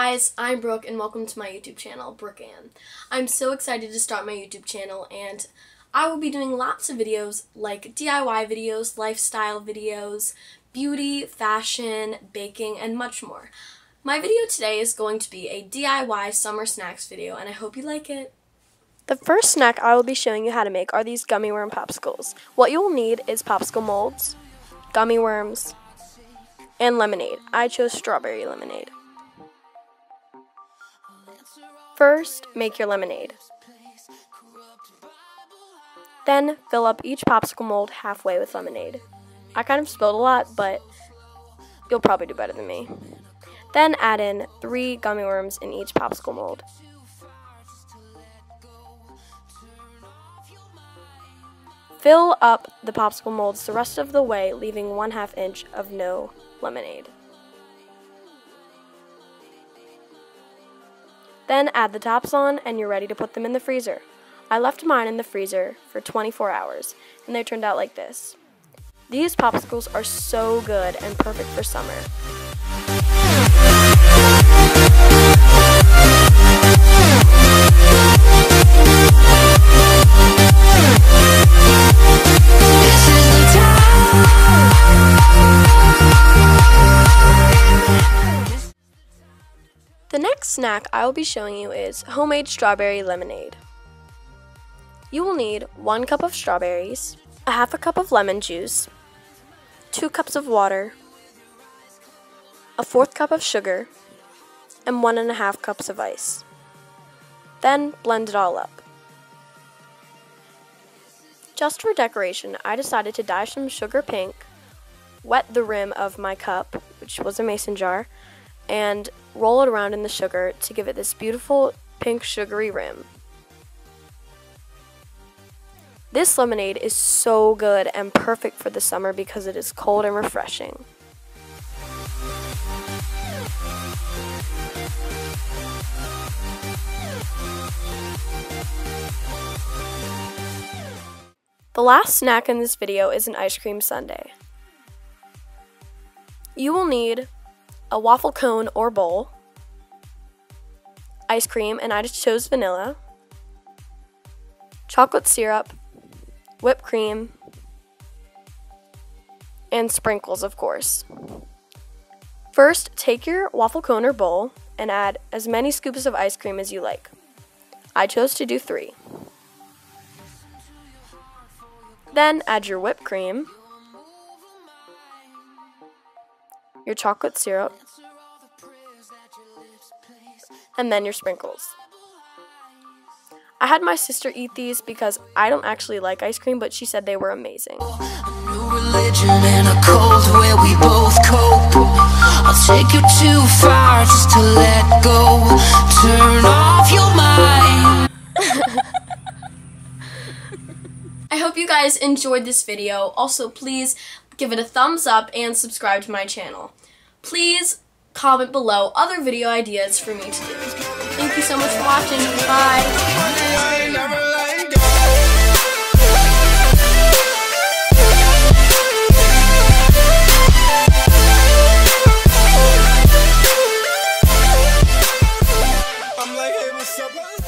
guys, I'm Brooke and welcome to my YouTube channel, Brooke Ann. I'm so excited to start my YouTube channel and I will be doing lots of videos like DIY videos, lifestyle videos, beauty, fashion, baking, and much more. My video today is going to be a DIY summer snacks video and I hope you like it. The first snack I will be showing you how to make are these gummy worm popsicles. What you will need is popsicle molds, gummy worms, and lemonade. I chose strawberry lemonade. First, make your lemonade. Then, fill up each popsicle mold halfway with lemonade. I kind of spilled a lot, but you'll probably do better than me. Then add in 3 gummy worms in each popsicle mold. Fill up the popsicle molds the rest of the way, leaving 1/2 inch of no lemonade. Then add the tops on and you're ready to put them in the freezer. I left mine in the freezer for 24 hours and they turned out like this. These popsicles are so good and perfect for summer. The next snack I will be showing you is homemade strawberry lemonade. You will need 1 cup of strawberries, 1/2 cup of lemon juice, 2 cups of water, 1/4 cup of sugar, and 1 1/2 cups of ice. Then blend it all up. Just for decoration, I decided to dye some sugar pink, wet the rim of my cup, which was a mason jar, and roll it around in the sugar to give it this beautiful pink sugary rim. This lemonade is so good and perfect for the summer because it is cold and refreshing. The last snack in this video is an ice cream sundae. You will need a waffle cone or bowl, ice cream, and I just chose vanilla, chocolate syrup, whipped cream, and sprinkles, of course. First, take your waffle cone or bowl and add as many scoops of ice cream as you like. I chose to do 3. Then add your whipped cream, your chocolate syrup, and then your sprinkles. I had my sister eat these because I don't actually like ice cream, but she said they were amazing. Religion and a cold where we both cope. I'll take you too far just to let go. Turn off your mind. I hope you guys enjoyed this video. Also, please give it a thumbs up and subscribe to my channel. Please comment below other video ideas for me to do. Thank you so much for watching. Bye. I'm like, hey, what's up?